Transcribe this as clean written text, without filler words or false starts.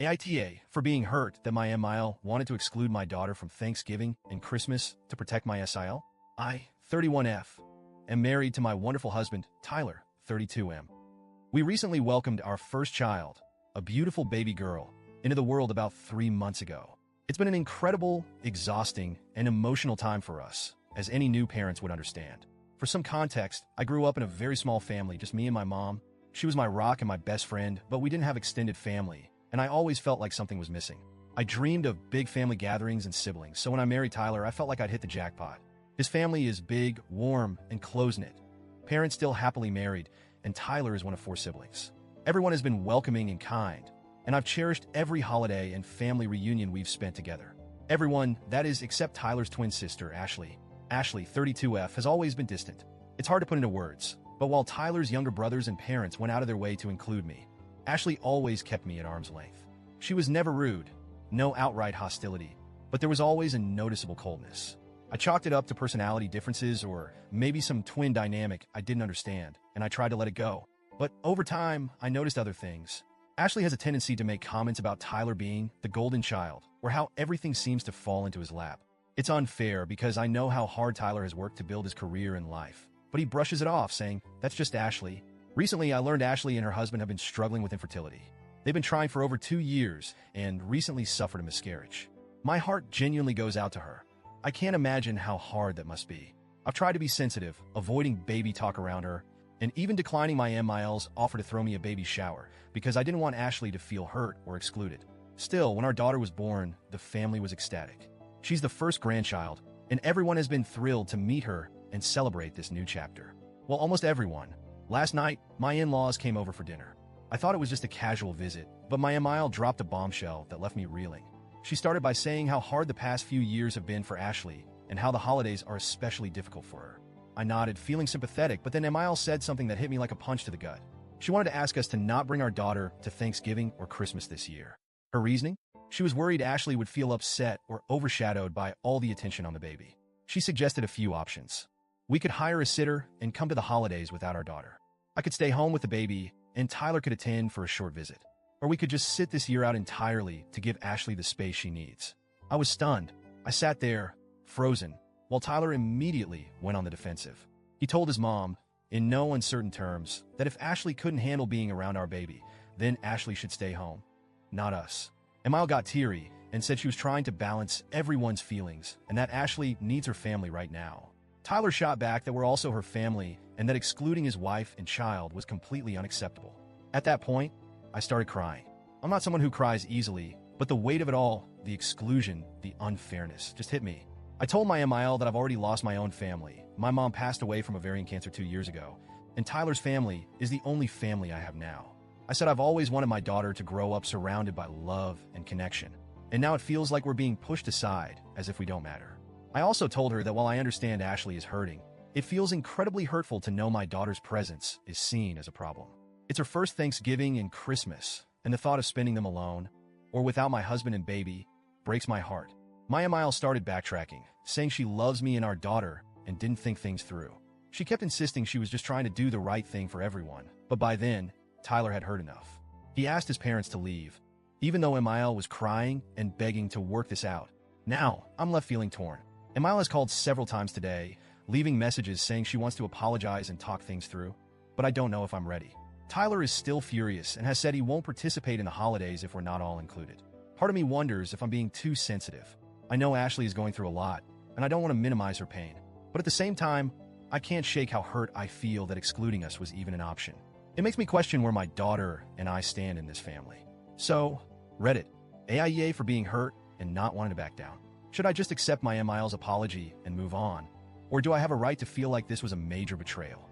AITA for being hurt that my MIL wanted to exclude my daughter from Thanksgiving and Christmas to protect my SIL. I, 31F, am married to my wonderful husband, Tyler, 32M. We recently welcomed our first child, a beautiful baby girl, into the world about 3 months ago. It's been an incredible, exhausting, and emotional time for us, as any new parents would understand. For some context, I grew up in a very small family, just me and my mom. She was my rock and my best friend, but we didn't have extended family, and I always felt like something was missing. I dreamed of big family gatherings and siblings, so when I married Tyler, I felt like I'd hit the jackpot. His family is big, warm, and close-knit. Parents still happily married, and Tyler is one of 4 siblings. Everyone has been welcoming and kind, and I've cherished every holiday and family reunion we've spent together. Everyone, that is, except Tyler's twin sister, Ashley. Ashley, 32F, has always been distant. It's hard to put into words, but while Tyler's younger brothers and parents went out of their way to include me, Ashley always kept me at arm's length. She was never rude, no outright hostility, but there was always a noticeable coldness. I chalked it up to personality differences or maybe some twin dynamic I didn't understand, and I tried to let it go. But over time, I noticed other things. Ashley has a tendency to make comments about Tyler being the golden child, or how everything seems to fall into his lap. It's unfair because I know how hard Tyler has worked to build his career and life, but he brushes it off, saying, "That's just Ashley." Recently, I learned Ashley and her husband have been struggling with infertility. They've been trying for over 2 years and recently suffered a miscarriage. My heart genuinely goes out to her. I can't imagine how hard that must be. I've tried to be sensitive, avoiding baby talk around her, and even declining my MIL's offer to throw me a baby shower because I didn't want Ashley to feel hurt or excluded. Still, when our daughter was born, the family was ecstatic. She's the first grandchild, and everyone has been thrilled to meet her and celebrate this new chapter. Well, almost everyone. Last night, my in-laws came over for dinner. I thought it was just a casual visit, but my MIL dropped a bombshell that left me reeling. She started by saying how hard the past few years have been for Ashley and how the holidays are especially difficult for her. I nodded, feeling sympathetic, but then MIL said something that hit me like a punch to the gut. She wanted to ask us to not bring our daughter to Thanksgiving or Christmas this year. Her reasoning? She was worried Ashley would feel upset or overshadowed by all the attention on the baby. She suggested a few options. We could hire a sitter and come to the holidays without our daughter. I could stay home with the baby, and Tyler could attend for a short visit. Or we could just sit this year out entirely to give Ashley the space she needs. I was stunned. I sat there, frozen, while Tyler immediately went on the defensive. He told his mom, in no uncertain terms, that if Ashley couldn't handle being around our baby, then Ashley should stay home, not us. Emile got teary and said she was trying to balance everyone's feelings and that Ashley needs her family right now. Tyler shot back that we're also her family and that excluding his wife and child was completely unacceptable. At that point, I started crying. I'm not someone who cries easily, but the weight of it all, the exclusion, the unfairness, just hit me. I told my MIL that I've already lost my own family. My mom passed away from ovarian cancer 2 years ago, and Tyler's family is the only family I have now. I said I've always wanted my daughter to grow up surrounded by love and connection, and now it feels like we're being pushed aside as if we don't matter. I also told her that while I understand Ashley is hurting, it feels incredibly hurtful to know my daughter's presence is seen as a problem. It's her first Thanksgiving and Christmas, and the thought of spending them alone, or without my husband and baby, breaks my heart. My MIL started backtracking, saying she loves me and our daughter and didn't think things through. She kept insisting she was just trying to do the right thing for everyone, but by then, Tyler had heard enough. He asked his parents to leave, even though MIL was crying and begging to work this out. Now, I'm left feeling torn. MIL has called several times today, leaving messages saying she wants to apologize and talk things through, but I don't know if I'm ready. Tyler is still furious and has said he won't participate in the holidays if we're not all included. Part of me wonders if I'm being too sensitive. I know Ashley is going through a lot, and I don't want to minimize her pain. But at the same time, I can't shake how hurt I feel that excluding us was even an option. It makes me question where my daughter and I stand in this family. So, Reddit, AIEA for being hurt and not wanting to back down. Should I just accept my MIL's apology and move on? Or do I have a right to feel like this was a major betrayal?